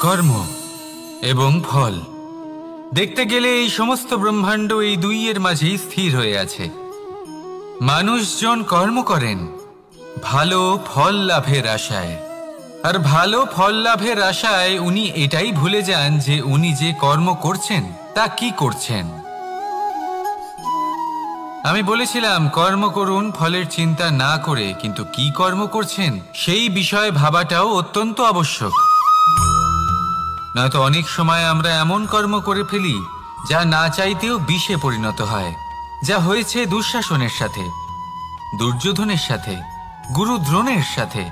কর্ম এবং ফল। দেখতে গেলে এই সমস্ত ব্রহ্মাণ্ড এই দুইয়ের মাঝেই স্থির হয়ে আছে। মানুষজন কর্ম করেন ভালো ফল লাভের আশায়, আর ভালো ফল লাভের আশায় উনি এটাই ভুলে যান যে উনি যে কর্ম করছেন তা কি করছেন। আমি বলেছিলাম কর্ম করুন ফলের চিন্তা না করে, কিন্তু কি কর্ম করছেন সেই বিষয়ে ভাবাটাও অত্যন্ত আবশ্যক। নয়তো অনেক সময় আমরা এমন কর্ম করে ফেলি যা না চাইতেও বিষে পরিণত হয়, যা হয়েছে দুঃশাসনের সাথে, দুর্যোধনের সাথে, গুরু দ্রোণের সাথে।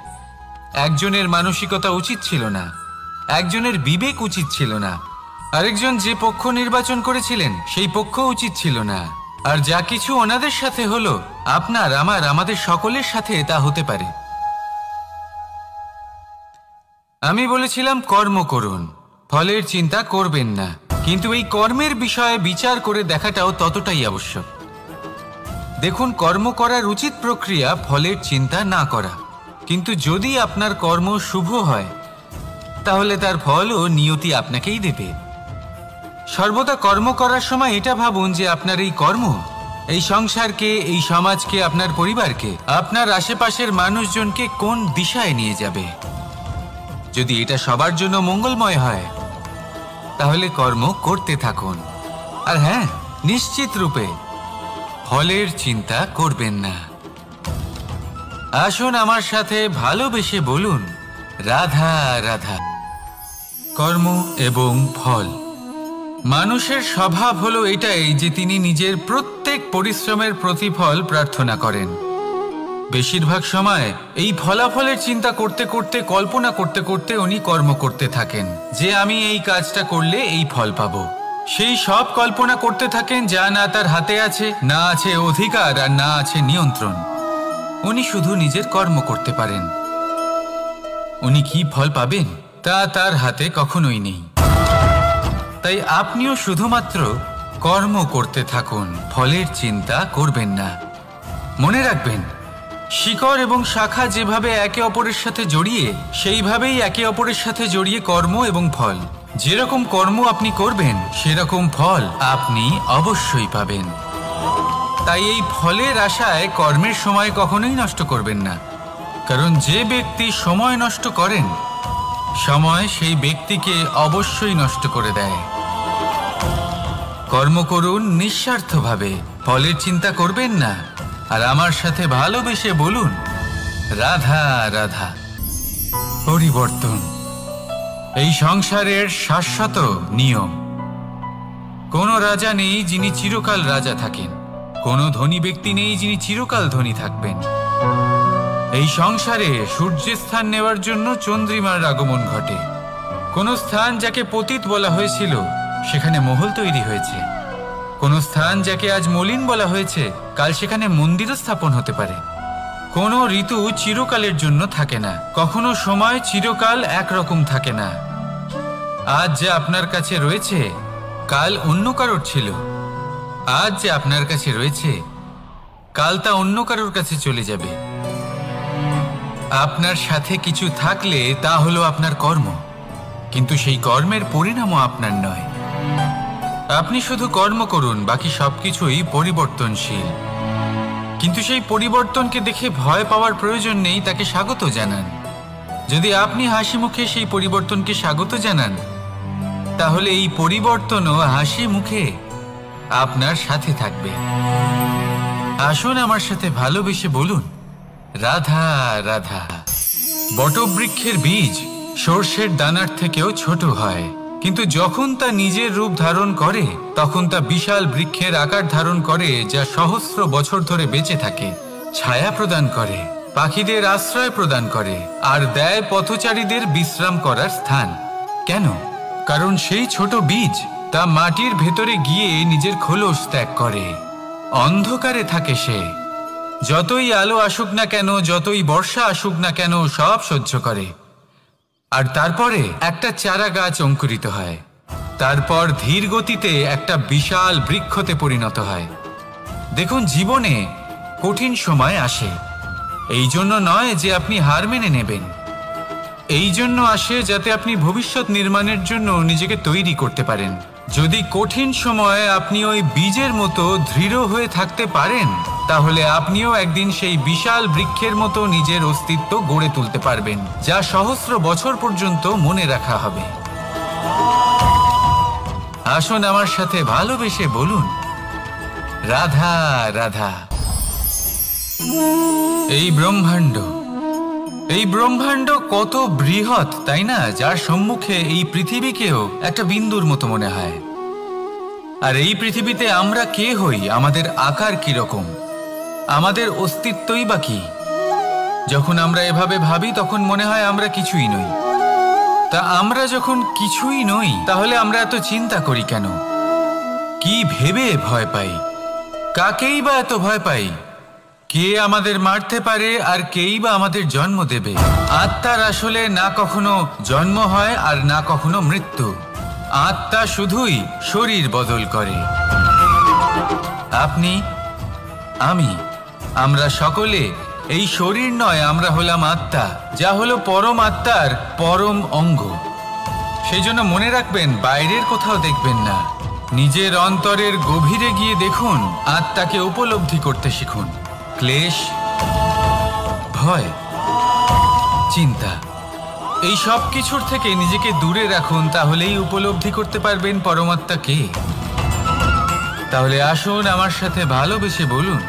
একজনের মানসিকতা উচিত ছিল না, একজনের বিবেক উচিত ছিল না, আরেকজন যে পক্ষ নির্বাচন করেছিলেন সেই পক্ষ উচিত ছিল না। আর যা কিছু ওনাদের সাথে হলো, আপনার আমাদের সকলের সাথে তা হতে পারে। আমি বলেছিলাম কর্ম করুন, ফলের চিন্তা করবেন না, কিন্তু এই কর্মের বিষয়ে বিচার করে দেখাটাও ততটাই আবশ্যক। দেখুন, কর্ম করার উচিত প্রক্রিয়া ফলের চিন্তা না করা, কিন্তু যদি আপনার কর্ম শুভ হয় তাহলে তার ফলও নিয়তি আপনাকেই দেবে। সর্বদা কর্ম করার সময় এটা ভাবুন যে আপনার এই কর্ম এই সংসারকে, এই সমাজকে, আপনার পরিবারকে, আপনার আশেপাশের মানুষজনকে কোন দিশায় নিয়ে যাবে। যদি এটা সবার জন্য মঙ্গলময় হয় তাহলে কর্ম করতে থাকুন। আর হ্যাঁ, নিশ্চিত রূপে ফলের চিন্তা করবেন না। আসুন আমার সাথে ভালোবেসে বলুন রাধা রাধা। কর্ম এবং ফল। মানুষের স্বভাব হলো এটাই যে তিনি নিজের প্রত্যেক পরিশ্রমের প্রতিফল প্রার্থনা করেন। বেশিরভাগ সময় এই ফলাফলের চিন্তা করতে করতে, কল্পনা করতে করতে উনি কর্ম করতে থাকেন যে আমি এই কাজটা করলে এই ফল পাবো। সেই সব কল্পনা করতে থাকেন যা না তার হাতে আছে, না আছে অধিকার, আর না আছে নিয়ন্ত্রণ। উনি শুধু নিজের কর্ম করতে পারেন। উনি কি ফল পাবেন তা তার হাতে কখনোই নেই। তাই আপনিও শুধুমাত্র কর্ম করতে থাকুন, ফলের চিন্তা করবেন না। মনে রাখবেন, শিকড় এবং শাখা যেভাবে একে অপরের সাথে জড়িয়ে, সেইভাবেই একে অপরের সাথে জড়িয়ে কর্ম এবং ফল। যেরকম কর্ম আপনি করবেন সেরকম ফল আপনি অবশ্যই পাবেন। তাই এই ফলের আশায় কর্মের সময় কখনোই নষ্ট করবেন না, কারণ যে ব্যক্তি সময় নষ্ট করেন, সময় সেই ব্যক্তিকে অবশ্যই নষ্ট করে দেয়। কর্ম করুন নিঃস্বার্থভাবে, ফলের চিন্তা করবেন না, আর আমার সাথে ভালোবেসে বলুন রাধা রাধা। পরিবর্তন এই সংসারের শাশ্বত নিয়ম। কোনো রাজা নেই যিনি চিরকাল রাজা থাকেন, কোনো ধনী ব্যক্তি নেই যিনি চিরকাল ধনী থাকবেন। এই সংসারে সূর্যের স্থান নেওয়ার জন্য চন্দ্রিমার আগমন ঘটে। কোন স্থান যাকে পতিত বলা হয়েছিল সেখানে মহল তৈরি হয়েছে। কোন স্থান যাকে আজ মলিন বলা হয়েছে কাল সেখানে মন্দিরও স্থাপন হতে পারে। কোনো ঋতু চিরকালের জন্য থাকে না, কখনো সময় চিরকাল একরকম থাকে না। আজ যে আপনার কাছে রয়েছে কাল অন্য কারোর ছিল, আজ যে আপনার কাছে রয়েছে কাল তা অন্য কারোর কাছে চলে যাবে। আপনার সাথে কিছু থাকলে তা হলো আপনার কর্ম, কিন্তু সেই কর্মের পরিণামও আপনার নয়। আপনি শুধু কর্ম করুন, বাকি সবকিছুই পরিবর্তনশীল। কিন্তু সেই পরিবর্তনকে দেখে ভয় পাওয়ার প্রয়োজন নেই, তাকে স্বাগত জানান। যদি আপনি হাসি মুখে সেই পরিবর্তনকে স্বাগত জানান, তাহলে এই পরিবর্তনও হাসি মুখে আপনার সাথে থাকবে। আসুন আমার সাথে ভালোবেসে বলুন রাধা রাধা। বটবৃক্ষের বীজ সর্ষের দানার থেকেও ছোট হয়, কিন্তু যখন তা নিজের রূপ ধারণ করে তখন তা বিশাল বৃক্ষের আকার ধারণ করে, যা সহস্র বছর ধরে বেঁচে থাকে, ছায়া প্রদান করে, পাখিদের আশ্রয় প্রদান করে, আর দেয় পথচারীদের বিশ্রাম করার স্থান। কেন? কারণ সেই ছোট বীজ তা মাটির ভেতরে গিয়ে নিজের খোলস ত্যাগ করে। অন্ধকারে থাকে সে, যতই আলো আসুক না কেন, যতই বর্ষা আসুক না কেন, সব সহ্য করে। আর তারপরে একটা চারা গাছ অঙ্কুরিত হয়, তারপর ধীর গতিতে একটা বিশাল বৃক্ষতে পরিণত হয়। দেখুন, জীবনে কঠিন সময় আসে, এই জন্য নয় যে আপনি হার মেনে নেবেন, এই জন্য আসে যাতে আপনি ভবিষ্যৎ নির্মাণের জন্য নিজেকে তৈরি করতে পারেন। যদি কঠিন সময়ে আপনি ওই বীজের মতো দৃঢ় হয়ে থাকতে পারেন, তাহলে আপনিও একদিন সেই বিশাল বৃক্ষের মতো নিজের অস্তিত্ব গড়ে তুলতে পারবেন, যা সহস্র বছর পর্যন্ত মনে রাখা হবে। আসুন আমার সাথে ভালোবেসে বলুন, রাধা রাধা। এই ব্রহ্মাণ্ড কত বৃহৎ, তাই না? যার সম্মুখে এই পৃথিবীকেও একটা বিন্দুর মতো মনে হয়। আর এই পৃথিবীতে আমরা কে হই, আমাদের আকার কিরকম, আমাদের অস্তিত্বই বা কি? যখন আমরা এভাবে ভাবি তখন মনে হয় আমরা কিছুই নই। তা আমরা যখন কিছুই নই, তাহলে আমরা এত চিন্তা করি কেন? কি ভেবে ভয় পাই? কাকেই বা এত ভয় পাই? কে আমাদের মারতে পারে আর কেই বা আমাদের জন্ম দেবে? আত্মার আসলে না কখনো জন্ম হয় আর না কখনো মৃত্যু। আত্মা শুধুই শরীর বদল করে। আপনি, আমি, আমরা সকলে এই শরীর নয়, আমরা হলাম আত্মা, যা হলো পরম আত্মার পরম অঙ্গ। সেই জন্য মনে রাখবেন, বাইরের কোথাও দেখবেন না, নিজের অন্তরের গভীরে গিয়ে দেখুন, আত্মাকে উপলব্ধি করতে শিখুন। ক্লেশ, ভয়, চিন্তা, এই সব কিছুর থেকে নিজেকে দূরে রাখুন, তাহলেই উপলব্ধি করতে পারবেন পরমাত্মাকে। তাহলে আসুন আমার সাথে ভালোবেসে বলুন,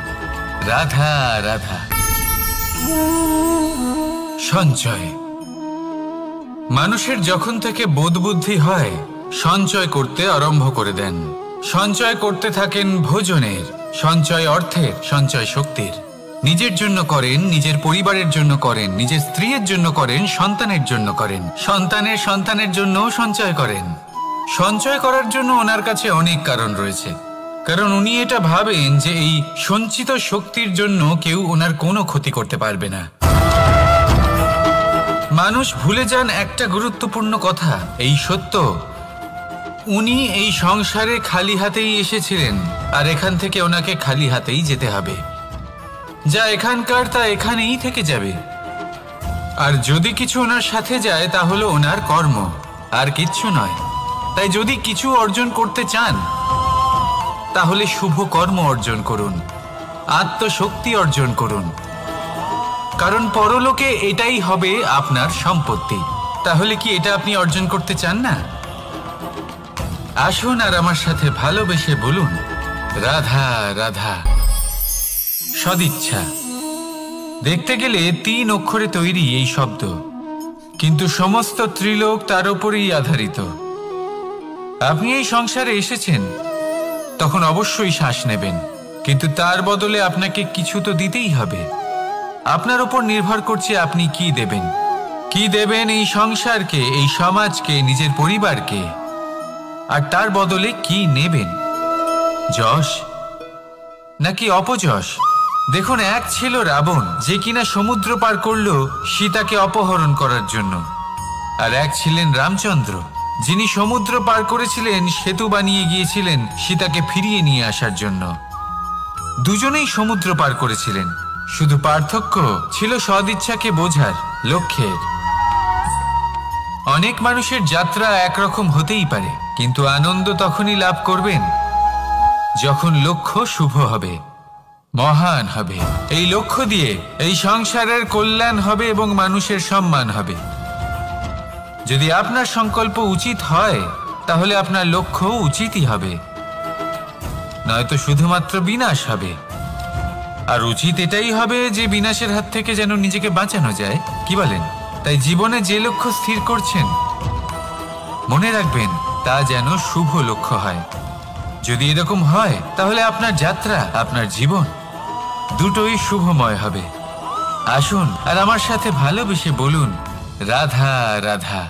রাধা রাধা। সঞ্চয়। মানুষের যখন থেকে বোধ বুদ্ধি হয়, সঞ্চয় করতে আরম্ভ করে দেন। সঞ্চয় করতে থাকেন ভোজনের, সঞ্চয় অর্থের, সঞ্চয় শক্তির। নিজের জন্য করেন, নিজের পরিবারের জন্য করেন, নিজের স্ত্রীর জন্য করেন, সন্তানের জন্য করেন, সন্তানের সন্তানের জন্যও সঞ্চয় করেন। সঞ্চয় করার জন্য ওনার কাছে অনেক কারণ রয়েছে, কারণ উনি এটা ভাবেন যে এই সঞ্চিত শক্তির জন্য কেউ ওনার কোনো ক্ষতি করতে পারবে না। মানুষ ভুলে যান একটা গুরুত্বপূর্ণ কথা, এই সত্য, উনি এই সংসারে খালি হাতেই এসেছিলেন আর এখান থেকে ওনাকে খালি হাতেই যেতে হবে। যা এখানকার তা এখানেই থেকে যাবে। আর যদি কিছু ওনার সাথে যায় তা হলো ওনার কর্ম, আর কিচ্ছু নয়। তাই যদি কিছু অর্জন করতে চান, তাহলে শুভ কর্ম অর্জন করুন, আত্মশক্তি অর্জন করুন, কারণ পরলোকে এটাই হবে আপনার সম্পত্তি। তাহলে কি এটা আপনি অর্জন করতে চান না? আসুন আর আমার সাথে ভালোবেসে বলুন, রাধা রাধা। সদিচ্ছা। দেখতে গেলে 3 অক্ষরে তৈরি এই শব্দ, কিন্তু সমস্ত ত্রিলোক তার উপরেই আধারিত। আপনি এই সংসারে এসেছেন, তখন অবশ্যই শ্বাস নেবেন, কিন্তু তার বদলে আপনাকে কিছু তো দিতেই হবে। আপনার উপর নির্ভর করছে আপনি কি দেবেন। কি দেবেন এই সংসারকে, এই সমাজকে, নিজের পরিবারকে, আর তার বদলে কি নেবেন? যশ নাকি অপযশ? দেখুন, এক ছিল রাবণ, যে কিনা সমুদ্র পার করল সীতাকে অপহরণ করার জন্য, আর এক ছিলেন রামচন্দ্র, যিনি সমুদ্র পার করেছিলেন, সেতু বানিয়ে গিয়েছিলেন সীতাকে ফিরিয়ে নিয়ে আসার জন্য। দুজনেই সমুদ্র পার করেছিলেন, শুধু পার্থক্য ছিল সদিচ্ছাকে বোঝার, লক্ষ্যের। অনেক মানুষের যাত্রা একরকম হতেই পারে, কিন্তু আনন্দ তখনই লাভ করবেন যখন লক্ষ্য শুভ হবে, মহান হবে। এই লক্ষ্য দিয়ে এই সংসারের কল্যাণ হবে এবং মানুষের সম্মান হবে। যদি আপনার সংকল্প উচিত হয়, তাহলে আপনার লক্ষ্য উচিতই হবে, নয়তো শুধুমাত্র বিনাশ হবে। আর উচিত এটাই হবে যে বিনাশের হাত থেকে যেন নিজেকে বাঁচানো যায়, কি বলেন? তাই জীবনে যে লক্ষ্য স্থির করছেন, মনে রাখবেন তা যেন শুভ লক্ষ্য হয়। যদি এরকম হয়, তাহলে আপনার যাত্রা, আপনার জীবন দুটোই শুভময় হবে। আসুন আর আমার সাথে ভালোবেসে বলুন, রাধা রাধা।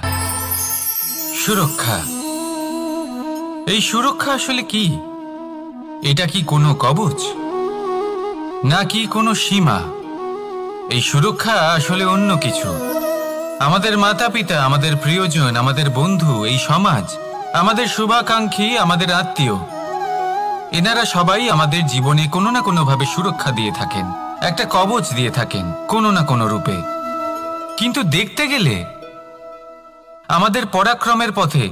সুরক্ষা। এই সুরক্ষা আসলে কি? এটা কি কোনো কবচ নাকি কোনো সীমা? এই সুরক্ষা আসলে অন্য কিছু। আমাদের মাতা পিতা, আমাদের প্রিয়জন, আমাদের বন্ধু, এই সমাজ, আমাদের শুভাকাঙ্ক্ষী, আমাদের আত্মীয়, এনারা সবাই আমাদের জীবনে কোনো না কোনোভাবে সুরক্ষা দিয়ে থাকেন, একটা কবচ দিয়ে থাকেন কোনো না কোনো রূপে। কিন্তু দেখতে গেলে আমাদের পরাক্রমের পথে,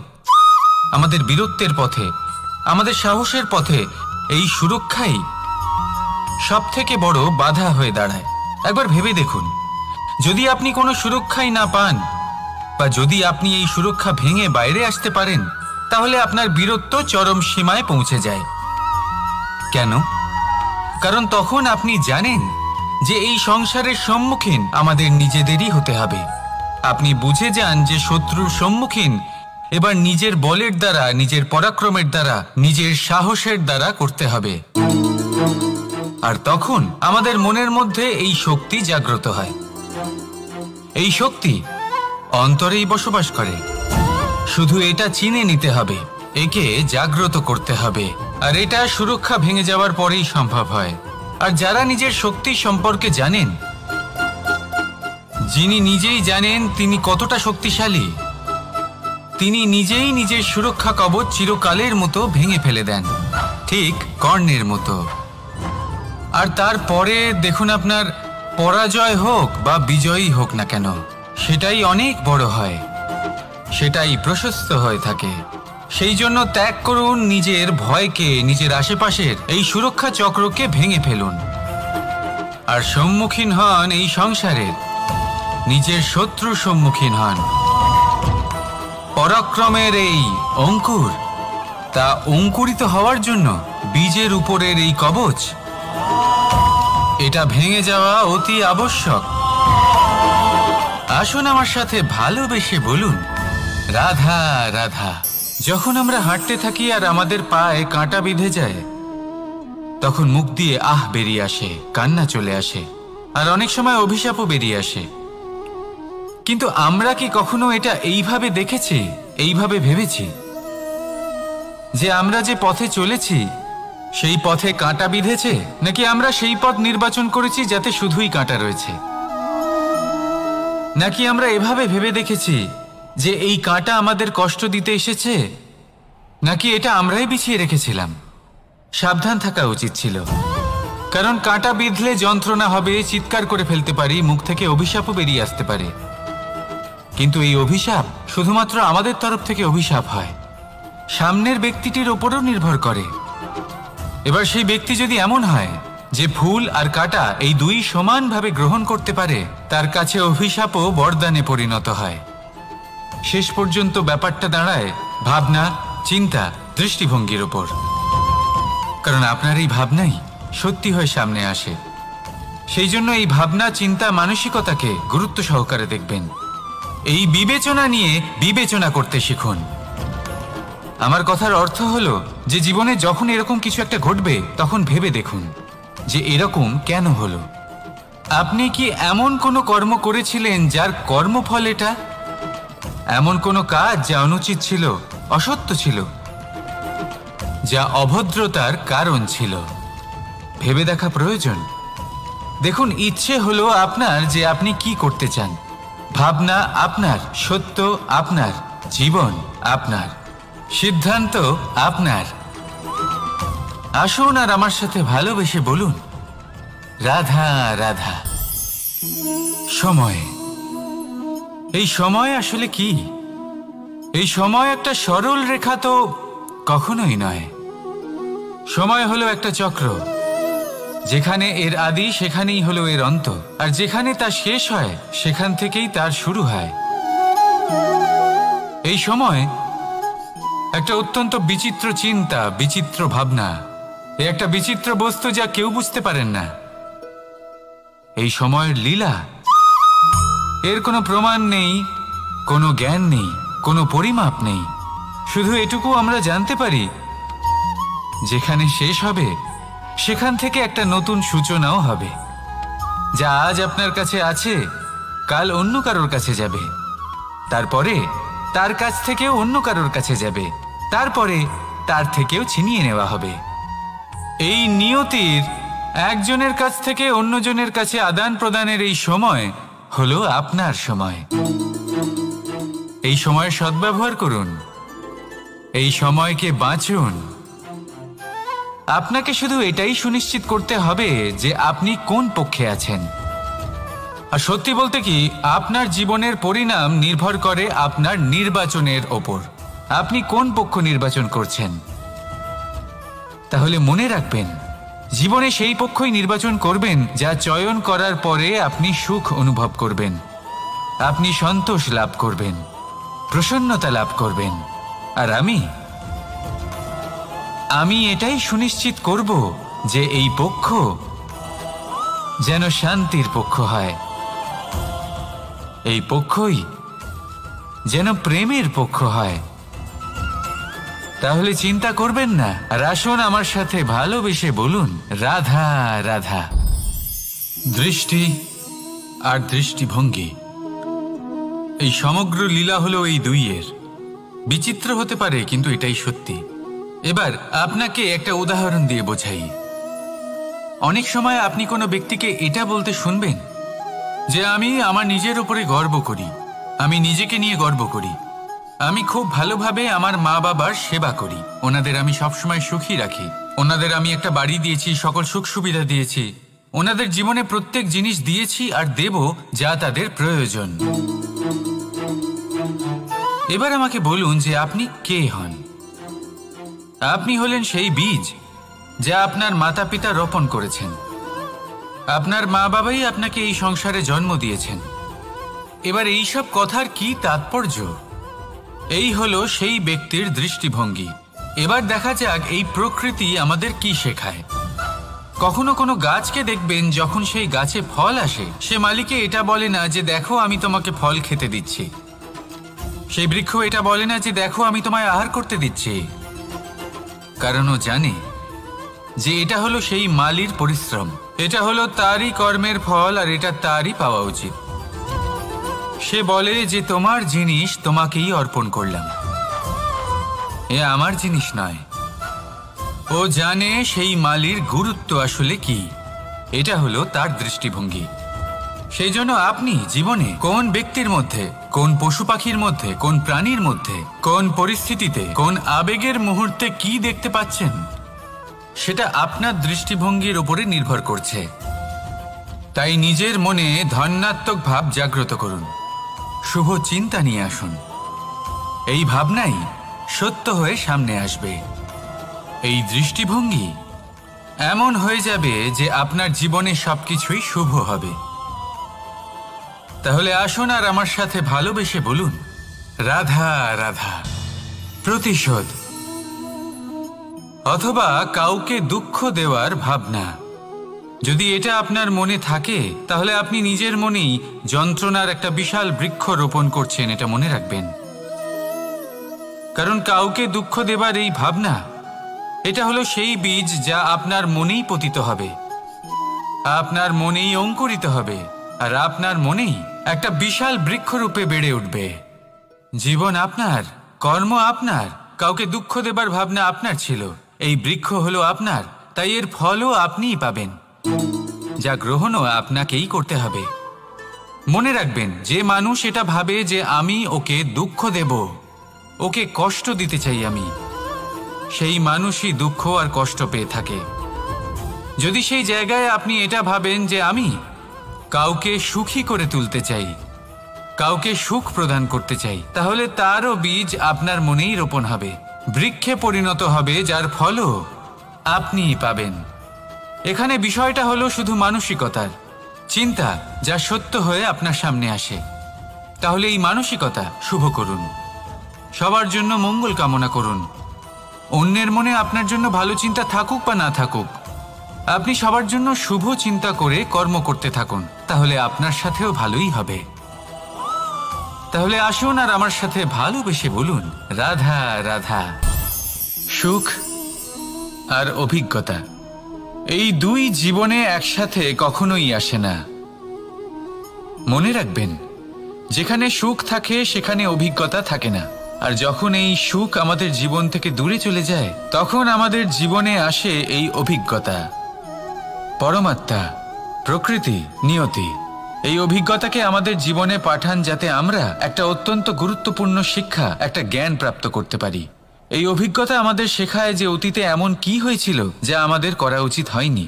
আমাদের বীরত্বের পথে, আমাদের সাহসের পথে এই সুরক্ষাই সব থেকে বড় বাধা হয়ে দাঁড়ায়। একবার ভেবে দেখুন, যদি আপনি কোনো সুরক্ষাই না পান বা যদি আপনি এই সুরক্ষা ভেঙে বাইরে আসতে পারেন, তাহলে আপনার বীরত্ব চরম সীমায় পৌঁছে যায়। কেন? কারণ তখন আপনি জানেন যে এই সংসারের সম্মুখীন আমাদের নিজেদেরই হতে হবে। আপনি বুঝে যান যে শত্রুর সম্মুখীন এবার নিজের বলের দ্বারা, নিজের পরাক্রমের দ্বারা, নিজের সাহসের দ্বারা করতে হবে। আর তখন আমাদের মনের মধ্যে এই শক্তি জাগ্রত হয়। এই শক্তি অন্তরেই বসবাস করে। শুধু এটা চিনে নিতে হবে, একে জাগ্রত করতে হবে। আর এটা সুরক্ষা ভেঙে যাওয়ার পরেই সম্ভব হয়। আর যারা নিজের শক্তি সম্পর্কে জানেন, যিনি নিজেই জানেন তিনি কতটা শক্তিশালী, তিনি নিজেই নিজের সুরক্ষা কবচ চিরকালের মতো ভেঙে ফেলে দেন, ঠিক কর্ণের মতো। আর তারপরে দেখুন, আপনার পরাজয় হোক বা বিজয়ী হোক না কেন, সেটাই অনেক বড় হয়, সেটাই প্রশস্ত হয়ে থাকে। সেই জন্য ত্যাগ করুন নিজের ভয়কে, নিজের আশেপাশের এই সুরক্ষা চক্রকে ভেঙে ফেলুন আর সম্মুখীন হন এই সংসারের, নিজের শত্রুর সম্মুখীন হন। পরাক্রমের এই অঙ্কুর, তা অঙ্কুরিত হওয়ার জন্য বীজের উপরের এই কবচ, এটা ভেঙে যাওয়া অতি আবশ্যক। আসুন আমার সাথে ভালোবেসে বলুন, রাধা রাধা। যখন আমরা হাঁটতে থাকি আর আমাদের পায়ে কাঁটা বিঁধে যায়, তখন মুখ দিয়ে আহ বেরিয়ে আসে, কান্না চলে আসে, আর অনেক সময় অভিশাপও বেরিয়ে আসে। কিন্তু আমরা কি কখনো এটা এইভাবে দেখেছি, এইভাবে ভেবেছি যে আমরা যে পথে চলেছি সেই পথে কাঁটা বিঁধেছে, নাকি আমরা সেই পথ নির্বাচন করেছি যাতে শুধুই কাঁটা রয়েছে? নাকি আমরা এভাবে ভেবে দেখেছি যে এই কাঁটা আমাদের কষ্ট দিতে এসেছে, নাকি এটা আমরাই বিছিয়ে রেখেছিলাম? সাবধান থাকা উচিত ছিল, কারণ কাঁটা বিঁধলে যন্ত্রণা হবে, চিৎকার করে ফেলতে পারি, মুখ থেকে অভিশাপও বেরিয়ে আসতে পারে। কিন্তু এই অভিশাপ শুধুমাত্র আমাদের তরফ থেকে অভিশাপ হয়, সামনের ব্যক্তিটির ওপরও নির্ভর করে। এবার সেই ব্যক্তি যদি এমন হয় যে ফুল আর কাঁটা এই দুই সমানভাবে গ্রহণ করতে পারে, তার কাছে অভিশাপও বরদানে পরিণত হয়। শেষ পর্যন্ত ব্যাপারটা দাঁড়ায় ভাবনা, চিন্তা, দৃষ্টিভঙ্গির ওপর। কারণ আপনার এই ভাবনাই সত্যি হয়ে সামনে আসে। সেই জন্য এই ভাবনা, চিন্তা, মানসিকতাকে গুরুত্ব সহকারে দেখবেন। এই বিবেচনা নিয়ে বিবেচনা করতে শিখুন। আমার কথার অর্থ হলো যে জীবনে যখন এরকম কিছু একটা ঘটবে, তখন ভেবে দেখুন যে এরকম কেন হলো। আপনি কি এমন কোনো কর্ম করেছিলেন যার কর্মফল এটা? এমন কোনো কাজ যা অনুচিত ছিল, অসত্য ছিল, যা অভদ্রতার কারণ ছিল? ভেবে দেখা প্রয়োজন। দেখুন, ইচ্ছে হলো আপনার যে আপনি কি করতে চান, ভাবনা আপনার, সত্য আপনার, জীবন আপনার, সিদ্ধান্ত আপনার। আসুন আর আমার সাথে ভালোবেসে বলুন, রাধা রাধা। সময়, এই সময় আসলে কি? এই সময় একটা সরল রেখা তো কখনোই নয়। সময় হলো একটা চক্র, যেখানে এর আদি সেখানেই হলো এর অন্ত, আর যেখানে তা শেষ হয় সেখান থেকেই তার শুরু হয়। এই সময় একটা অত্যন্ত বিচিত্র চিন্তা, বিচিত্র ভাবনা, এ একটা বিচিত্র বস্তু যা কেউ বুঝতে পারেন না। এই সময়ের লীলা, এর কোনো প্রমাণ নেই, কোনো জ্ঞান নেই, কোনো পরিমাপ নেই। শুধু এটুকু আমরা জানতে পারি, যেখানে শেষ হবে সেখান থেকে একটা নতুন সূচনাও হবে। যা আজ আপনার কাছে আছে, কাল অন্য কারোর কাছে যাবে, তারপরে তার কাছ থেকেও অন্য কারোর কাছে যাবে, তারপরে তার থেকেও ছিনিয়ে নেওয়া হবে। এই নিয়তির একজনের কাছ থেকে অন্যজনের কাছে আদান প্রদানের এই সময় হলো আপনার সময়। এই সময়ের সদ্ব্যবহার করুন, এই সময়কে বাঁচুন। আপনাকে শুধু এটাই সুনিশ্চিত করতে হবে যে আপনি কোন পক্ষে আছেন। আর সত্যি বলতে কি, আপনার জীবনের পরিণাম নির্ভর করে আপনার নির্বাচনের ওপর। আপনি কোন পক্ষ নির্বাচন করছেন। তাহলে মনে রাখবেন, জীবনে সেই পক্ষই নির্বাচন করবেন যা চয়ন করার পরে আপনি সুখ অনুভব করবেন, আপনি সন্তোষ লাভ করবেন, প্রসন্নতা লাভ করবেন। আর আমি এটাই সুনিশ্চিত করব যে এই পক্ষ যেন শান্তির পক্ষ হয়, এই পক্ষই যেন প্রেমের পক্ষ হয়। তাহলে চিন্তা করবেন না, আর আসুন আমার সাথে ভালোবেসে বলুন রাধা রাধা। দৃষ্টি আর দৃষ্টিভঙ্গি, এই সমগ্র লীলা হলো এই দুইয়ের। বিচিত্র হতে পারে, কিন্তু এটাই সত্যি। এবার আপনাকে একটা উদাহরণ দিয়ে বোঝাই। অনেক সময় আপনি কোনো ব্যক্তিকে এটা বলতে শুনবেন যে আমি আমার নিজের উপরে গর্ব করি, আমি নিজেকে নিয়ে গর্ব করি, আমি খুব ভালোভাবে আমার মা বাবার সেবা করি, ওনাদের আমি সবসময় সুখী রাখি, ওনাদের আমি একটা বাড়ি দিয়েছি, সকল সুখ সুবিধা দিয়েছি, ওনাদের জীবনে প্রত্যেক জিনিস দিয়েছি আর দেব যা তাদের প্রয়োজন। এবার আমাকে বলুন যে আপনি কে হন। আপনি হলেন সেই বীজ যা আপনার মাতা পিতা রোপণ করেছেন। আপনার মা বাবাই আপনাকে এই সংসারে জন্ম দিয়েছেন। এবার এইসব কথার কি তাৎপর্য? এই হলো সেই ব্যক্তির দৃষ্টিভঙ্গি। এবার দেখা যাক এই প্রকৃতি আমাদের কি শেখায়। কখনো কোনো গাছকে দেখবেন, যখন সেই গাছে ফল আসে, সে মালিকে এটা বলে না যে দেখো আমি তোমাকে ফল খেতে দিচ্ছি। সেই বৃক্ষ এটা বলে না যে দেখো আমি তোমায় আহার করতে দিচ্ছি, কারণ ও জানে যে এটা হলো সেই মালির পরিশ্রম, এটা হলো তারই কর্মের ফল, আর এটা তারই পাওয়া উচিত। সে বলে যে তোমার জিনিস তোমাকেই অর্পণ করলাম, এ আমার জিনিস নয়। ও জানে সেই মালির গুরুত্ব আসলে কি। এটা হলো তার দৃষ্টিভঙ্গি। সেই জন্য আপনি জীবনে কোন ব্যক্তির মধ্যে, কোন পশু পাখির মধ্যে, কোন প্রাণীর মধ্যে, কোন পরিস্থিতিতে, কোন আবেগের মুহূর্তে কি দেখতে পাচ্ছেন, সেটা আপনার দৃষ্টিভঙ্গির উপরে নির্ভর করছে। তাই নিজের মনে ধন্যাত্মক ভাব জাগ্রত করুন, শুভ চিন্তা নিয়ে আসুন। এই ভাবনাই সত্য হয়ে সামনে আসবে। এই দৃষ্টিভঙ্গি এমন হয়ে যাবে যে আপনার জীবনে সবকিছুই শুভ হবে। তাহলে আসুন আর আমার সাথে ভালোবেসে বলুন রাধা রাধা। প্রতিশোধ অথবা কাউকে দুঃখ দেওয়ার ভাবনা, যদি এটা আপনার মনে থাকে, তাহলে আপনি নিজের মনেই যন্ত্রণার একটা বিশাল বৃক্ষ রোপণ করছেন, এটা মনে রাখবেন। কারণ কাউকে দুঃখ দেবার এই ভাবনা, এটা হলো সেই বীজ যা আপনার মনেই পতিত হবে, আপনার মনেই অঙ্কুরিত হবে, আর আপনার মনেই একটা বিশাল বৃক্ষরূপে বেড়ে উঠবে। জীবন আপনার, কর্ম আপনার, কাউকে দুঃখ দেবার ভাবনা আপনার ছিল, এই বৃক্ষ হলো আপনার, তাই এর ফলও আপনিই পাবেন, যা গ্রহণও আপনাকেই করতে হবে। মনে রাখবেন, যে মানুষ এটা ভাবে যে আমি ওকে দুঃখ দেব, ওকে কষ্ট দিতে চাই আমি, সেই মানুষই দুঃখ আর কষ্ট পেয়ে থাকে। যদি সেই জায়গায় আপনি এটা ভাবেন যে আমি কাউকে সুখী করে তুলতে চাই, কাউকে সুখ প্রদান করতে চাই, তাহলে তারও বীজ আপনার মনেই রোপণ হবে, বৃক্ষে পরিণত হবে, যার ফলও আপনিই পাবেন। এখানে বিষয়টা হলো শুধু মানসিকতার চিন্তা, যা সত্য হয়ে আপনার সামনে আসে। তাহলে এই মানসিকতা শুভ করুন, সবার জন্য মঙ্গল কামনা করুন। অন্যের মনে আপনার জন্য ভালো চিন্তা থাকুক বা না থাকুক, আপনি সবার জন্য শুভ চিন্তা করে কর্ম করতে থাকুন, তাহলে আপনার সাথেও ভালোই হবে। তাহলে আসুন আর আমার সাথে ভালোবেসে বলুন রাধা রাধা। সুখ আর অভিজ্ঞতা, এই দুই জীবনে একসাথে কখনোই আসে না। মনে রাখবেন, যেখানে সুখ থাকে সেখানে অভিজ্ঞতা থাকে না, আর যখন এই সুখ আমাদের জীবন থেকে দূরে চলে যায়, তখন আমাদের জীবনে আসে এই অভিজ্ঞতা। পরমাত্মা, প্রকৃতি, নিয়তি এই অভিজ্ঞতাকে আমাদের জীবনে পাঠান, যাতে আমরা একটা অত্যন্ত গুরুত্বপূর্ণ শিক্ষা, একটা জ্ঞান প্রাপ্ত করতে পারি। এই অভিজ্ঞতা আমাদের শেখায় যে অতীতে এমন কি হয়েছিল যা আমাদের করা উচিত হয়নি।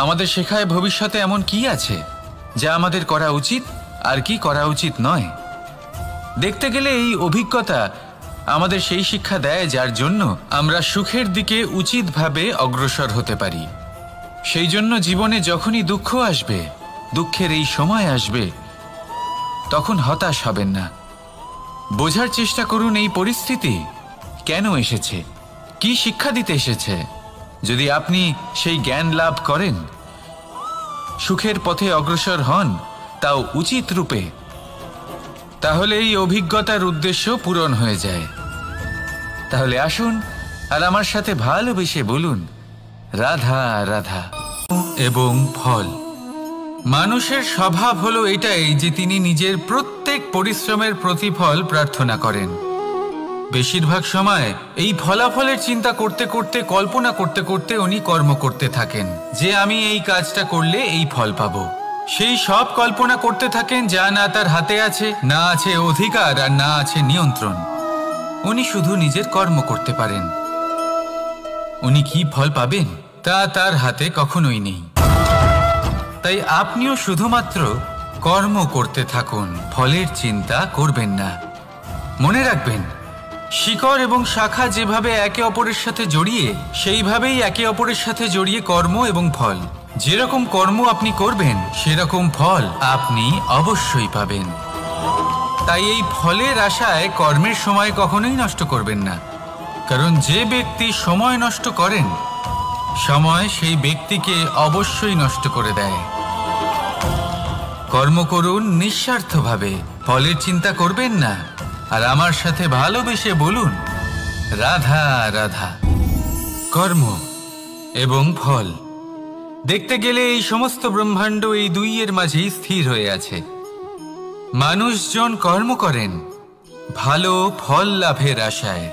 আমাদের শেখায় ভবিষ্যতে এমন কি আছে যা আমাদের করা উচিত আর কি করা উচিত নয়। দেখতে গেলে এই অভিজ্ঞতা আমাদের সেই শিক্ষা দেয় যার জন্য আমরা সুখের দিকে উচিতভাবে অগ্রসর হতে পারি। সেই জন্য জীবনে যখনই দুঃখ আসবে, দুঃখের এই সময় আসবে, তখন হতাশ হবেন না। বোঝার চেষ্টা করুন এই পরিস্থিতি কেন এসেছে, কি শিক্ষা দিতে এসেছে। যদি আপনি সেই জ্ঞান লাভ করেন, সুখের পথে অগ্রসর হন, তাও উচিত রূপে, তাহলে এই অভিজ্ঞতার উদ্দেশ্য পূরণ হয়ে যায়। তাহলে আসুন আর আমার সাথে ভালোবেসে বলুন, রাধা রাধা। এবং ফল, মানুষের স্বভাব হলো এটাই যে তিনি নিজের প্রত্যেক পরিশ্রমের প্রতিফল প্রার্থনা করেন। বেশিরভাগ সময় এই ফলাফলের চিন্তা করতে করতে, কল্পনা করতে করতে উনি কর্ম করতে থাকেন যে আমি এই কাজটা করলে এই ফল পাবো। সেই সব কল্পনা করতে থাকেন যা না তার হাতে আছে, না আছে অধিকার আর না আছে নিয়ন্ত্রণ। উনি শুধু নিজের কর্ম করতে পারেন। উনি কি ফল পাবেন তা তার হাতে কখনোই নেই। তাই আপনিও শুধুমাত্র কর্ম করতে থাকুন, ফলের চিন্তা করবেন না। মনে রাখবেন, শিকড় এবং শাখা যেভাবে একে অপরের সাথে জড়িয়ে, সেইভাবেই একে অপরের সাথে জড়িয়ে কর্ম এবং ফল। যেরকম কর্ম আপনি করবেন সেরকম ফল আপনি অবশ্যই পাবেন। তাই এই ফলের আশায় কর্মের সময় কখনোই নষ্ট করবেন না, কারণ যে ব্যক্তি সময় নষ্ট করেন, সময় সেই ব্যক্তিকে অবশ্যই নষ্ট করে দেয়। কর্ম করুন নিঃস্বার্থভাবে, ফলের চিন্তা করবেন না, আর আমার সাথে ভালোবেসে বলুন, রাধা রাধা। কর্ম এবং ফল, দেখতে গেলে এই সমস্ত ব্রহ্মাণ্ড এই দুইয়ের মাঝেই স্থির হয়ে আছে। মানুষজন কর্ম করেন ভালো ফল লাভের আশায়,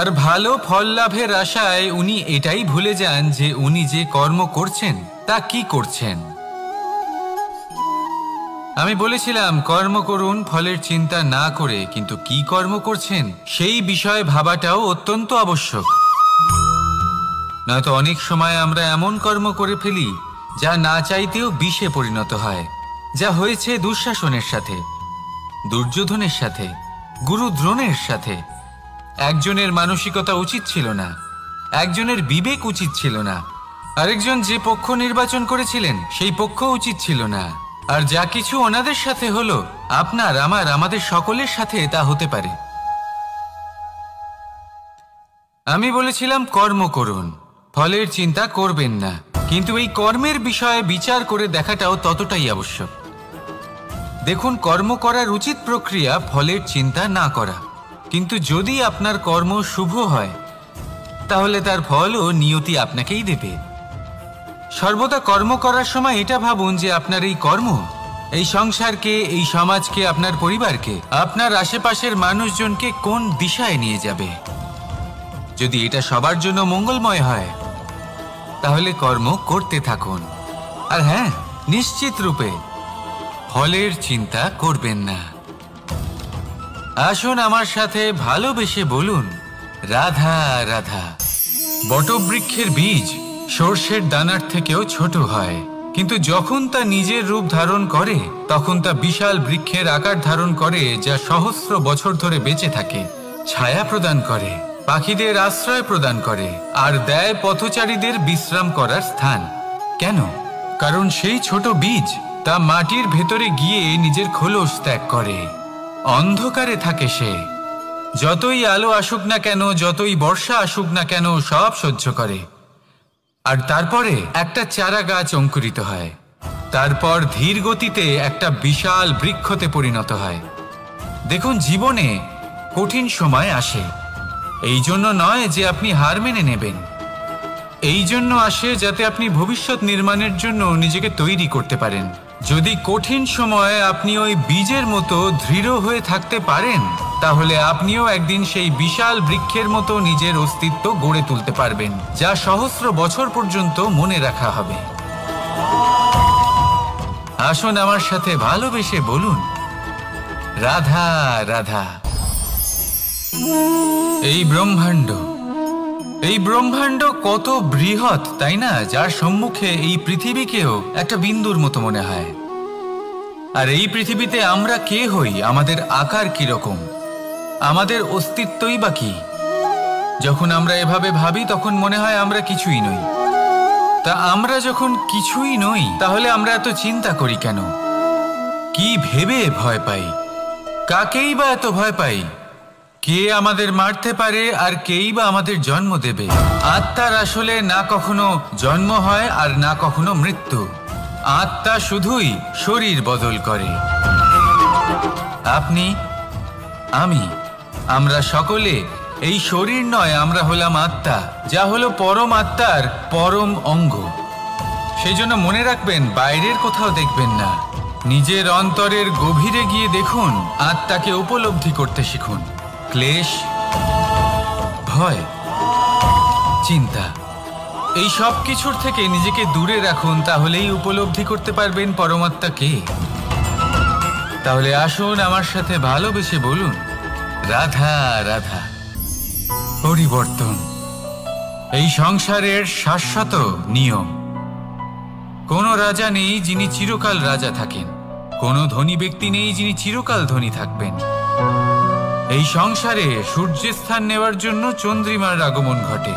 আর ভালো ফল লাভের আশায় উনি এটাই ভুলে যান যে উনি যে কর্ম করছেন তা কি করছেন। আমি বলেছিলাম কর্ম করুন ফলের চিন্তা না করে, কিন্তু কি কর্ম করছেন সেই বিষয়ে ভাবাটাও অত্যন্ত আবশ্যক। নয়তো অনেক সময় আমরা এমন কর্ম করে ফেলি যা না চাইতেও বিষে পরিণত হয়, যা হয়েছে দুঃশাসনের সাথে, দুর্যোধনের সাথে, গুরু দ্রোণের সাথে। একজনের মানসিকতা উচিত ছিল না, একজনের বিবেক উচিত ছিল না, আরেকজন যে পক্ষ নির্বাচন করেছিলেন সেই পক্ষ উচিত ছিল না। আর যা কিছু ওনাদের সাথে হলো, আপনার আমার আমাদের সকলের সাথে তা হতে পারে। আমি বলেছিলাম কর্ম করুন, ফলের চিন্তা করবেন না, কিন্তু এই কর্মের বিষয়ে বিচার করে দেখাটাও ততটাই আবশ্যক। দেখুন, কর্ম করার উচিত প্রক্রিয়া ফলের চিন্তা না করা, কিন্তু যদি আপনার কর্ম শুভ হয় তাহলে তার ফল ও নিয়তি আপনাকেই দেবে। সর্বদা কর্ম করার সময় এটা ভাবুন যে আপনার এই কর্ম এই সংসারকে, এই সমাজকে, আপনার পরিবারকে, আপনার আশেপাশের মানুষজনকে কোন দিশায় নিয়ে যাবে। যদি এটা সবার জন্য মঙ্গলময় হয় তাহলে কর্ম করতে থাকুন। আর হ্যাঁ, নিশ্চিত রূপে ফলের চিন্তা করবেন না। আসুন আমার সাথে ভালোবেসে বলুন, রাধা রাধা। বটবৃক্ষের বীজ সর্ষের দানার থেকেও ছোট হয়, কিন্তু যখন তা নিজের রূপ ধারণ করে তখন তা বিশাল বৃক্ষের আকার ধারণ করে, যা সহস্র বছর ধরে বেঁচে থাকে, ছায়া প্রদান করে, পাখিদের আশ্রয় প্রদান করে, আর দেয় পথচারীদের বিশ্রাম করার স্থান। কেন? কারণ সেই ছোট বীজ তা মাটির ভেতরে গিয়ে নিজের খোলস ত্যাগ করে। অন্ধকারে থাকে সে, যতই আলো আসুক না কেন, যতই বর্ষা আসুক না কেন, সব সহ্য করে। আর তারপরে একটা চারা গাছ অঙ্কুরিত হয়, তারপর ধীর গতিতে একটা বিশাল বৃক্ষতে পরিণত হয়। দেখুন, জীবনে কঠিন সময় আসে, এই জন্য নয় যে আপনি হার মেনে নেবেন, এই জন্য আসে যাতে আপনি ভবিষ্যৎ নির্মাণের জন্য নিজেকে তৈরি করতে পারেন। যদি কঠিন সময়ে আপনি ওই বীজের মতো দৃঢ় হয়ে থাকতে পারেন, তাহলে আপনিও একদিন সেই বিশাল বৃক্ষের মতো নিজের অস্তিত্ব গড়ে তুলতে পারবেন, যা সহস্র বছর পর্যন্ত মনে রাখা হবে। আসুন আমার সাথে ভালোবেসে বলুন, রাধা রাধা। এই ব্রহ্মাণ্ড কত বৃহৎ, তাই না? যার সম্মুখে এই পৃথিবীকেও একটা বিন্দুর মতো মনে হয়। আর এই পৃথিবীতে আমরা কে হই, আমাদের আকার কিরকম, আমাদের অস্তিত্বই বা কি? যখন আমরা এভাবে ভাবি তখন মনে হয় আমরা কিছুই নই। তা আমরা যখন কিছুই নই তাহলে আমরা এত চিন্তা করি কেন? কি ভেবে ভয় পাই? কাকেই বা এত ভয় পাই? কে আমাদের মারতে পারে আর কেই বা আমাদের জন্ম দেবে? আত্মার আসলে না কখনো জন্ম হয় আর না কখনো মৃত্যু। আত্মা শুধুই শরীর বদল করে। আপনি, আমি, আমরা সকলে এই শরীর নয়, আমরা হলাম আত্মা, যা হলো পরম আত্মার পরম অঙ্গ। সেই জন্য মনে রাখবেন, বাইরের কোথাও দেখবেন না, নিজের অন্তরের গভীরে গিয়ে দেখুন, আত্মাকে উপলব্ধি করতে শিখুন। ক্লেশ, ভয়, চিন্তা, এই সব কিছুর থেকে নিজেকে দূরে রাখুন, তাহলেই উপলব্ধি করতে পারবেন পরমাত্মাকে। তাহলে আসুন আমার সাথে ভালোবেসে বলুন, রাধা রাধা। পরিবর্তন এই সংসারের শাশ্বত নিয়ম। কোনো রাজা নেই যিনি চিরকাল রাজা থাকেন, কোনো ধনী ব্যক্তি নেই যিনি চিরকাল ধনী থাকবেন। এই সংসারে সূর্যের স্থান নেওয়ার জন্য চন্দ্রিমার আগমন ঘটে।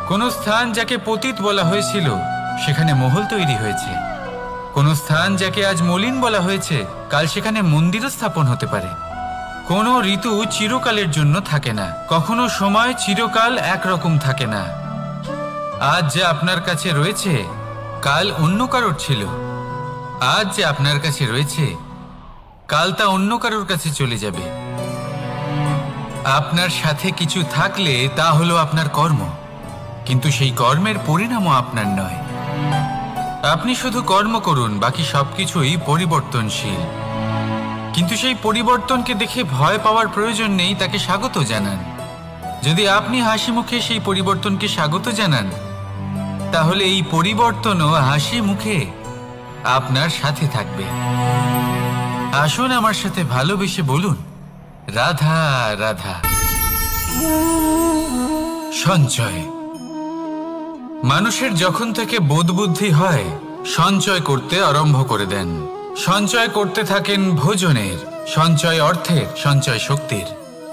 কোন স্থান যাকে পতিত বলা হয়েছিল সেখানে মহল তৈরি হয়েছে। কোন স্থান যাকে আজ মলিন বলা হয়েছে কাল সেখানে মন্দিরও স্থাপন হতে পারে। কোনো ঋতু চিরকালের জন্য থাকে না, কখনো সময় চিরকাল একরকম থাকে না। আজ যে আপনার কাছে রয়েছে কাল অন্য কারোর ছিল, আজ যে আপনার কাছে রয়েছে কাল তা অন্য কারোর কাছে চলে যাবে। আপনার সাথে কিছু থাকলে তা হলো আপনার কর্ম, কিন্তু সেই কর্মের পরিণামও আপনার নয়। আপনি শুধু কর্ম করুন, বাকি সবকিছুই পরিবর্তনশীল। কিন্তু সেই পরিবর্তনকে দেখে ভয় পাওয়ার প্রয়োজন নেই, তাকে স্বাগত জানান। যদি আপনি হাসি মুখে সেই পরিবর্তনকে স্বাগত জানান, তাহলে এই পরিবর্তনও হাসি মুখে আপনার সাথে থাকবে। আসুন আমার সাথে ভালোবেসে বলুন, রাধা রাধা। সঞ্চয়। মানুষের যখন থেকে বোধবুদ্ধি হয় সঞ্চয় করতে আরম্ভ করে দেন। সঞ্চয় করতে থাকেন ভোজনের, সঞ্চয় অর্থের, সঞ্চয় শক্তির।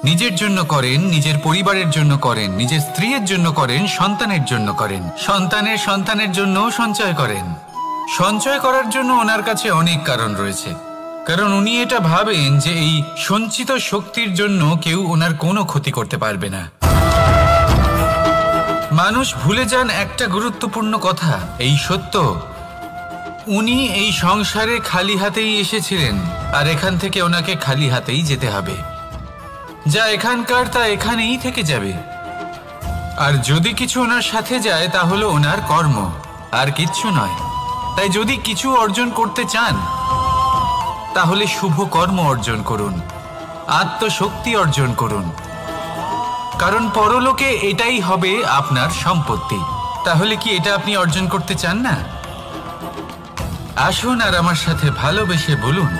নিজের জন্য করেন, নিজের পরিবারের জন্য করেন, নিজের স্ত্রীর জন্য করেন, সন্তানের জন্য করেন, সন্তানের সন্তানের জন্য সঞ্চয় করেন। সঞ্চয় করার জন্য ওনার কাছে অনেক কারণ রয়েছে, কারণ উনি এটা ভাবেন যে এই সঞ্চিত শক্তির জন্য কেউ ওনার কোনো ক্ষতি করতে পারবে না। মানুষ ভুলে যান একটা গুরুত্বপূর্ণ কথা, এই সত্য, উনি এই সংসারে খালি হাতেই এসেছিলেন আর এখান থেকে ওনাকে খালি হাতেই যেতে হবে। যা এখানকার তা এখানেই থেকে যাবে। আর যদি কিছু ওনার সাথে যায় তা হলো ওনার কর্ম, আর কিচ্ছু নয়। তাই যদি কিছু অর্জন করতে চান তাহলে শুভ কর্ম অর্জন করুন, আত্মশক্তি অর্জন করুন, কারণ পরলোকে এটাই হবে আপনার সম্পত্তি। তাহলে কি এটা আপনি অর্জন করতে চান না? আসুন আর আমার সাথে ভালোবেসে বলুন,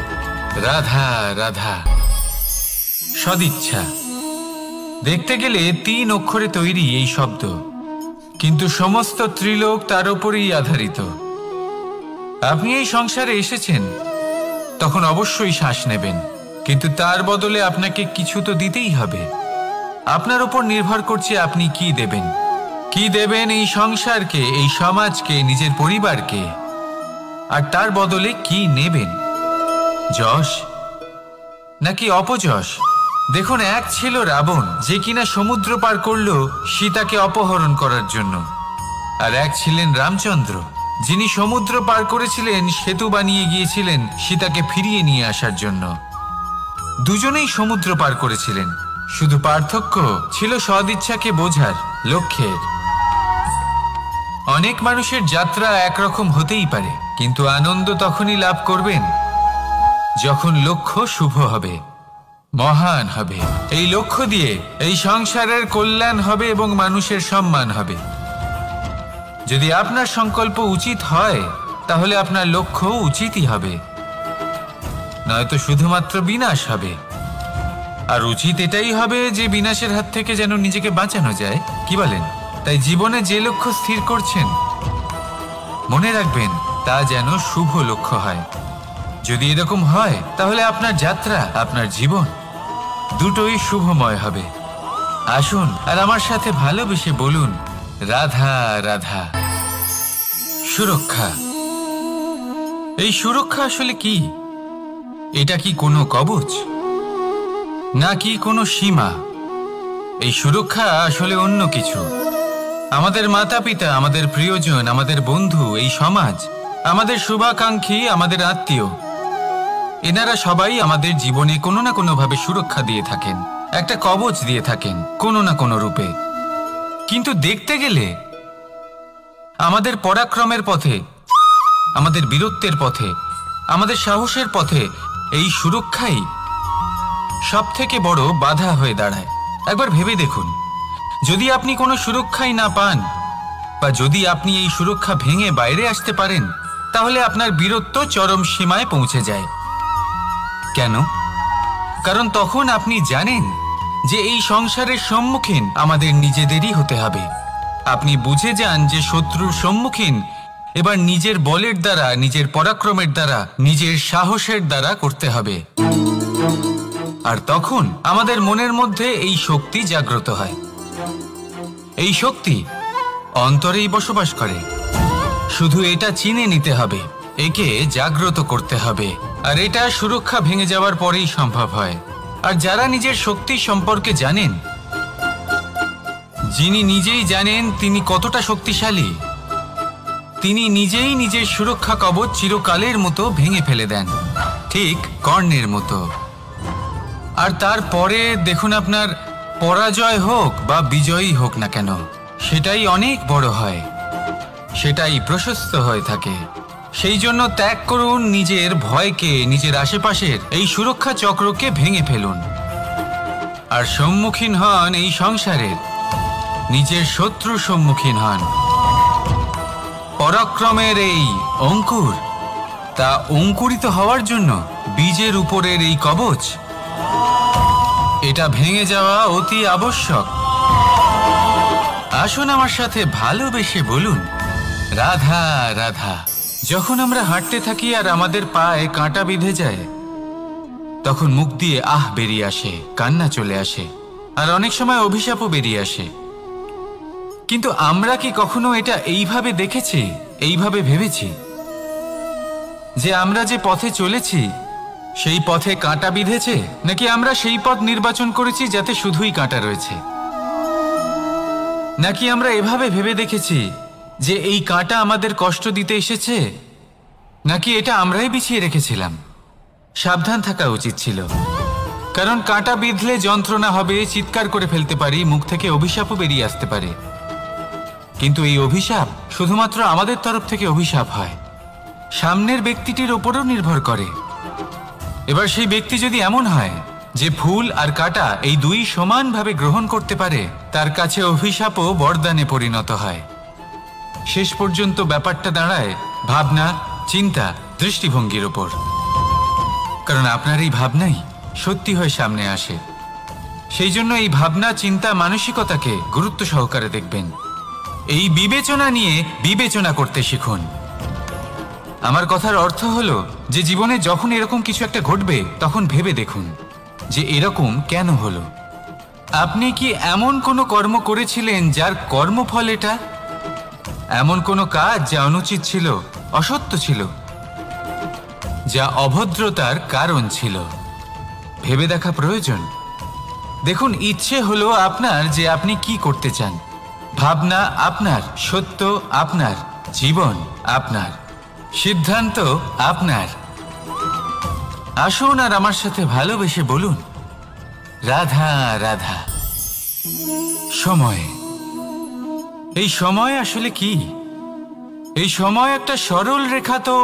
রাধা রাধা। সদিচ্ছা। দেখতে গেলে 3 অক্ষরে তৈরি এই শব্দ, কিন্তু সমস্ত ত্রিলোক তার উপরেই আধারিত। আপনি এই সংসারে এসেছেন, তখন অবশ্যই শ্বাস নেবেন, কিন্তু তার বদলে আপনাকে কিছু তো দিতেই হবে। আপনার উপর নির্ভর করছে আপনি কি দেবেন। কি দেবেন এই সংসারকে, এই সমাজকে, নিজের পরিবারকে, আর তার বদলে কি নেবেন? যশ নাকি অপযশ? দেখুন, এক ছিল রাবণ, যে কিনা সমুদ্র পার করলো সীতাকে অপহরণ করার জন্য, আর এক ছিলেন রামচন্দ্র, যিনি সমুদ্র পার করেছিলেন, সেতু বানিয়ে গিয়েছিলেন সীতাকে ফিরিয়ে নিয়ে আসার জন্য। দুজনেই সমুদ্র পার করেছিলেন, শুধু পার্থক্য ছিল সদিচ্ছাকে বোঝার, লক্ষ্যের। অনেক মানুষের যাত্রা একরকম হতেই পারে, কিন্তু আনন্দ তখনই লাভ করবেন যখন লক্ষ্য শুভ হবে, মহান হবে। এই লক্ষ্য দিয়ে এই সংসারের কল্যাণ হবে এবং মানুষের সম্মান হবে। যদি আপনার সংকল্প উচিত হয় তাহলে আপনার লক্ষ্য উচিতই হবে, নয়তো শুধুমাত্র বিনাশ হবে। আর উচিত এটাই হবে যে বিনাশের হাত থেকে যেন নিজেকে বাঁচানো যায়, কি বলেন? তাই জীবনে যে লক্ষ্য স্থির করছেন মনে রাখবেন তা যেন শুভ লক্ষ্য হয়। যদি এরকম হয় তাহলে আপনার যাত্রা, আপনার জীবন দুটোই শুভময় হবে। আসুন আর আমার সাথে ভালোবেসে বলুন, রাধা রাধা। সুরক্ষা। এই সুরক্ষা আসলে কি? এটা কি কোনো কবচ, নাকি কোনো সীমা? এই সুরক্ষা আসলে অন্য কিছু। আমাদের মাতা পিতা, আমাদের প্রিয়জন, আমাদের বন্ধু, এই সমাজ, আমাদের শুভাকাঙ্ক্ষী, আমাদের আত্মীয়, এনারা সবাই আমাদের জীবনে কোনো না কোনোভাবে সুরক্ষা দিয়ে থাকেন, একটা কবচ দিয়ে থাকেন কোনো না কোনো রূপে। কিন্তু দেখতে গেলে আমাদের পরাক্রমের পথে, আমাদের বীরত্বের পথে, আমাদের সাহসের পথে এই সুরক্ষাই সব থেকে বড় বাধা হয়ে দাঁড়ায়। একবার ভেবে দেখুন, যদি আপনি কোনো সুরক্ষাই না পান, বা যদি আপনি এই সুরক্ষা ভেঙে বাইরে আসতে পারেন, তাহলে আপনার বীরত্ব চরম সীমায় পৌঁছে যায়। কেন? কারণ তখন আপনি জানেন যে এই সংসারের সম্মুখীন আমাদের নিজেদেরই হতে হবে। আপনি বুঝে যান যে শত্রুর সম্মুখীন এবার নিজের বলের দ্বারা, নিজের পরাক্রমের দ্বারা, নিজের সাহসের দ্বারা করতে হবে। আর তখন আমাদের মনের মধ্যে এই শক্তি জাগ্রত হয়। এই শক্তি অন্তরেই বসবাস করে। শুধু এটা চিনে নিতে হবে, একে জাগ্রত করতে হবে। আর এটা সুরক্ষা ভেঙে যাওয়ার পরেই সম্ভব হয়। আর যারা নিজের শক্তি সম্পর্কে জানেন, যিনি নিজেই জানেন তিনি কতটা শক্তিশালী, তিনি নিজেই নিজের সুরক্ষা কবচ চিরকালের মতো ভেঙে ফেলে দেন, ঠিক কর্ণের মতো। আর তারপরে দেখুন, আপনার পরাজয় হোক বা বিজয়ী হোক না কেন, সেটাই অনেক বড় হয়, সেটাই প্রশস্ত হয়ে থাকে। সেই জন্য ত্যাগ করুন নিজের ভয়কে, নিজের আশেপাশের এই সুরক্ষা চক্রকে ভেঙে ফেলুন। আর সম্মুখীন হন এই সংসারের নিজের শত্রু সম্মুখীন হন। পরাক্রমের এই অঙ্কুর, তা অঙ্কুরিত হওয়ার জন্য বীজের উপরের এই কবচ, এটা ভেঙে যাওয়া অতি আবশ্যক। আসুন আমার সাথে ভালোবেসে বলুন, রাধা রাধা। যখন আমরা হাঁটতে থাকি আর আমাদের পায়ে কাঁটা বিঁধে যায়, তখন মুখ দিয়ে আহ বেরিয়ে আসে, কান্না চলে আসে, আর অনেক সময় অভিশাপও বেরিয়ে আসে। কিন্তু আমরা কি কখনো এটা এইভাবে দেখেছি, এইভাবে ভেবেছি যে আমরা যে পথে চলেছি সেই পথে কাঁটা বিঁধেছে, নাকি আমরা সেই পথ নির্বাচন করেছি যাতে শুধুই কাঁটা রয়েছে? নাকি আমরা এভাবে ভেবে দেখেছি যে এই কাঁটা আমাদের কষ্ট দিতে এসেছে, নাকি এটা আমরাই বিছিয়ে রেখেছিলাম? সাবধান থাকা উচিত ছিল, কারণ কাঁটা বিঁধলে যন্ত্রণা হবে, চিৎকার করে ফেলতে পারি, মুখ থেকে অভিশাপও বেরিয়ে আসতে পারে। কিন্তু এই অভিশাপ শুধুমাত্র আমাদের তরফ থেকে অভিশাপ হয়, সামনের ব্যক্তিটির ওপরও নির্ভর করে। এবার সেই ব্যক্তি যদি এমন হয় যে ফুল আর কাঁটা এই দুই সমানভাবে গ্রহণ করতে পারে, তার কাছে অভিশাপও বরদানে পরিণত হয়। শেষ পর্যন্ত ব্যাপারটা দাঁড়ায় ভাবনা, চিন্তা, দৃষ্টিভঙ্গির ওপর। কারণ আপনার এই ভাবনাই সত্যি হয়ে সামনে আসে। সেই জন্য এই ভাবনা, চিন্তা, মানসিকতাকে গুরুত্ব সহকারে দেখবেন। এই বিবেচনা নিয়ে বিবেচনা করতে শিখুন। আমার কথার অর্থ হলো যে জীবনে যখন এরকম কিছু একটা ঘটবে, তখন ভেবে দেখুন যে এরকম কেন হলো। আপনি কি এমন কোনো কর্ম করেছিলেন যার কর্মফল এটা? এমন কোনো কাজ যা অনুচিত ছিল, অসত্য ছিল, যা অভদ্রতার কারণ ছিল? ভেবে দেখা প্রয়োজন। দেখুন, ইচ্ছে হলো আপনার যে আপনি কি করতে চান, ভাবনা আপনার, সত্য আপনার, জীবন আপনার, সিদ্ধান্ত আপনার। আসুন আর আমার সাথে ভালোবেসে বলুন, রাধা রাধা। সময়। এই সময় আসলে কি? এই সময় একটা সরল রেখা তো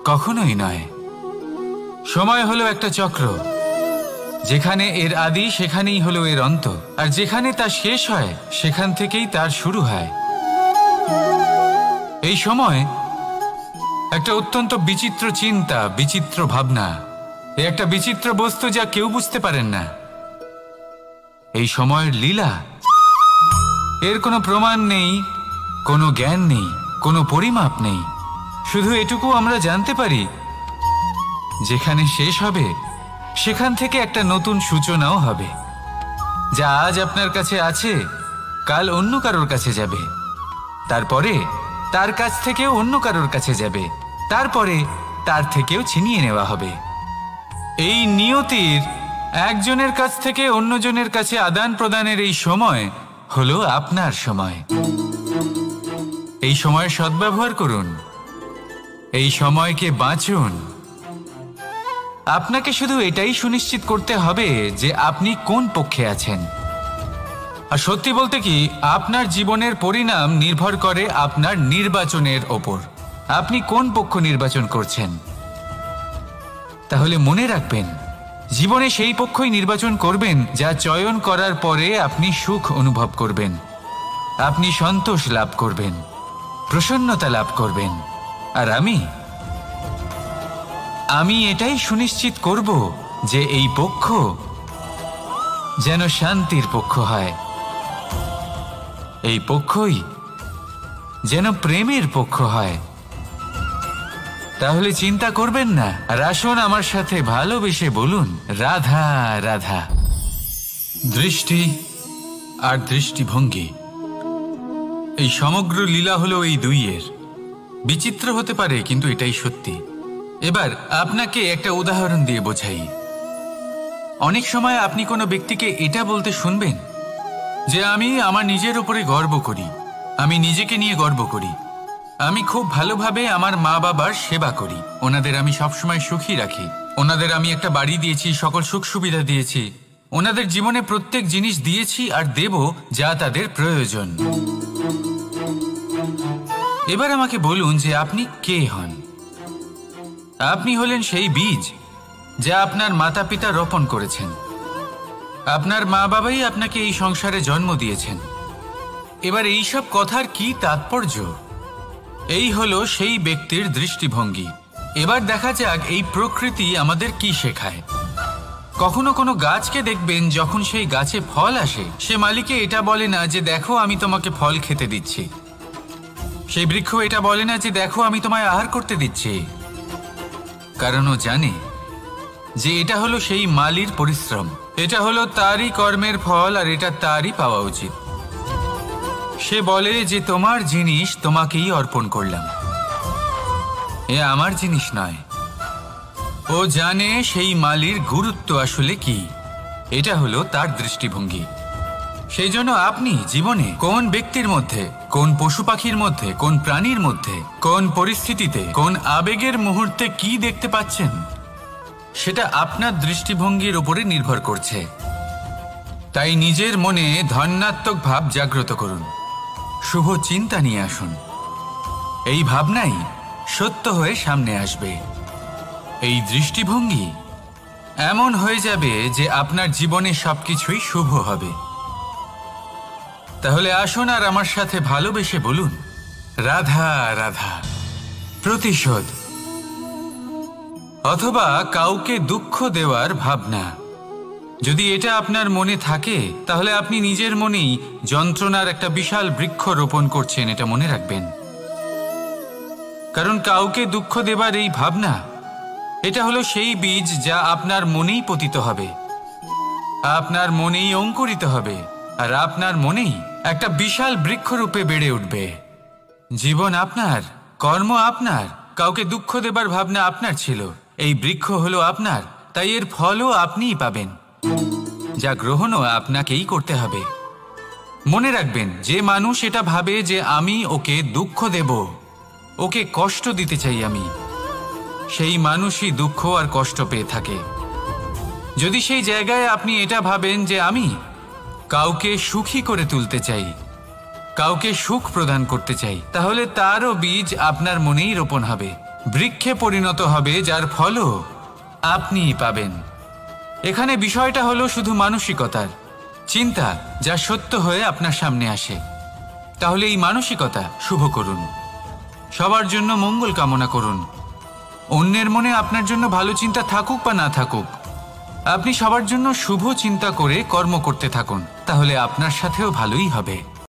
কখনোই নয়। সময় হলো একটা চক্র, যেখানে এর আদি সেখানেই হলো এর অন্ত, আর যেখানে তা শেষ হয় সেখান থেকেই তার শুরু হয়। এই সময় একটা অত্যন্ত বিচিত্র চিন্তা, বিচিত্র ভাবনা, একটা বিচিত্র বস্তু যা কেউ বুঝতে পারেন না। এই সময়ের লীলা, এর কোনো প্রমাণ নেই, কোনো জ্ঞান নেই, কোনো পরিমাপ নেই। শুধু এটুকু আমরা জানতে পারি যেখানে শেষ হবে সেখান থেকে একটা নতুন সূচনাও হবে। যা আজ আপনার কাছে আছে কাল অন্য কারোর কাছে যাবে, তারপরে তার কাছ থেকেও অন্য কারোর কাছে যাবে, তারপরে তার থেকেও ছিনিয়ে নেওয়া হবে। এই নিয়তির একজনের কাছ থেকে অন্যজনের কাছে আদান প্রদানের এই সময় হলো আপনার সময়। এই সময়ের সদ্ব্যবহার করুন, এই সময়কে বাঁচুন। আপনাকে শুধু এটাই সুনিশ্চিত করতে হবে যে আপনি কোন পক্ষে আছেন। আর সত্যি বলতে কি, আপনার জীবনের পরিণাম নির্ভর করে আপনার নির্বাচনের ওপর। আপনি কোন পক্ষ নির্বাচন করছেন। তাহলে মনে রাখবেন, জীবনে সেই পক্ষই নির্বাচন করবেন যা চয়ন করার পরে আপনি সুখ অনুভব করবেন, আপনি সন্তোষ লাভ করবেন, প্রসন্নতা লাভ করবেন। আর আমি এটাই সুনিশ্চিত করব যে এই পক্ষ যেন শান্তির পক্ষ হয়, এই পক্ষই যেন প্রেমের পক্ষ হয়। তাহলে চিন্তা করবেন না, আর আসুন আমার সাথে ভালোবেসে বলুন রাধা রাধা। দৃষ্টি আর দৃষ্টিভঙ্গি, এই সমগ্র লীলা হলো এই দুইয়ের। বিচিত্র হতে পারে কিন্তু এটাই সত্যি। এবার আপনাকে একটা উদাহরণ দিয়ে বোঝাই। অনেক সময় আপনি কোনো ব্যক্তিকে এটা বলতে শুনবেন যে আমি আমার নিজের উপরে গর্ব করি, আমি নিজেকে নিয়ে গর্ব করি, আমি খুব ভালোভাবে আমার মা বাবার সেবা করি, ওনাদের আমি সবসময় সুখী রাখি, ওনাদের আমি একটা বাড়ি দিয়েছি, সকল সুখ সুবিধা দিয়েছি, ওনাদের জীবনে প্রত্যেক জিনিস দিয়েছি আর দেব যা তাদের প্রয়োজন। এবার আমাকে বলুন যে আপনি কে হন। আপনি হলেন সেই বীজ যা আপনার মাতা পিতা রোপণ করেছেন। আপনার মা বাবাই আপনাকে এই সংসারে জন্ম দিয়েছেন। এবার এইসব কথার কি তাৎপর্য? এই হলো সেই ব্যক্তির দৃষ্টিভঙ্গি। এবার দেখা যাক এই প্রকৃতি আমাদের কি শেখায়। কখনো কোনো গাছকে দেখবেন, যখন সেই গাছে ফল আসে, সে মালিকে এটা বলে না যে দেখো আমি তোমাকে ফল খেতে দিচ্ছি। সেই বৃক্ষ এটা বলে না যে দেখো আমি তোমায় আহার করতে দিচ্ছি, কারণ ও জানে যে এটা হলো সেই মালির পরিশ্রম, এটা হলো তারই কর্মের ফল, আর এটা তারই পাওয়া উচিত। সে বলে যে তোমার জিনিস তোমাকেই অর্পণ করলাম, এ আমার জিনিস নয়। ও জানে সেই মালির গুরুত্ব আসলে কি। এটা হলো তার দৃষ্টিভঙ্গি। সেই জন্য আপনি জীবনে কোন ব্যক্তির মধ্যে, কোন পশু পাখির মধ্যে, কোন প্রাণীর মধ্যে, কোন পরিস্থিতিতে, কোন আবেগের মুহূর্তে কি দেখতে পাচ্ছেন, সেটা আপনার দৃষ্টিভঙ্গির উপরে নির্ভর করছে। তাই নিজের মনে ধনাত্মক ভাব জাগ্রত করুন, শুভ চিন্তা নিয়ে আসুন। এই ভাবনাই সত্য হয়ে সামনে আসবে। এই দৃষ্টিভঙ্গি এমন হয়ে যাবে যে আপনার জীবনে সবকিছুই শুভ হবে। তাহলে আসুন আর আমার সাথে ভালোবেসে বলুন রাধা রাধা। প্রতিশোধ অথবা কাউকে দুঃখ দেওয়ার ভাবনা, যদি এটা আপনার মনে থাকে তাহলে আপনি নিজের মনেই যন্ত্রণার একটা বিশাল বৃক্ষ রোপণ করছেন, এটা মনে রাখবেন। কারণ কাউকে দুঃখ দেবার এই ভাবনা, এটা হলো সেই বীজ যা আপনার মনেই পতিত হবে, আপনার মনেই অঙ্কুরিত হবে, আর আপনার মনেই একটা বিশাল বৃক্ষরূপে বেড়ে উঠবে। জীবন আপনার, কর্ম আপনার, কাউকে দুঃখ দেবার ভাবনা আপনার ছিল, এই বৃক্ষ হলো আপনার, তাই এর ফলও আপনিই পাবেন, যা গ্রহণও আপনাকেই করতে হবে। মনে রাখবেন, যে মানুষ এটা ভাবে যে আমি ওকে দুঃখ দেব, ওকে কষ্ট দিতে চাই আমি, সেই মানুষই দুঃখ আর কষ্ট পেয়ে থাকে। যদি সেই জায়গায় আপনি এটা ভাবেন যে আমি কাউকে সুখী করে তুলতে চাই, কাউকে সুখ প্রদান করতে চাই, তাহলে তারও বীজ আপনার মনেই রোপণ হবে, বৃক্ষে পরিণত হবে, যার ফলও আপনিই পাবেন। এখানে বিষয়টা হলো শুধু মানসিকতার চিন্তা, যা সত্য হয়ে আপনার সামনে আসে। তাহলে এই মানসিকতা শুভ করুন, সবার জন্য মঙ্গল কামনা করুন। অন্যের মনে আপনার জন্য ভালো চিন্তা থাকুক বা না থাকুক, আপনি সবার জন্য শুভ চিন্তা করে কর্ম করতে থাকুন, তাহলে আপনার সাথেও ভালোই হবে।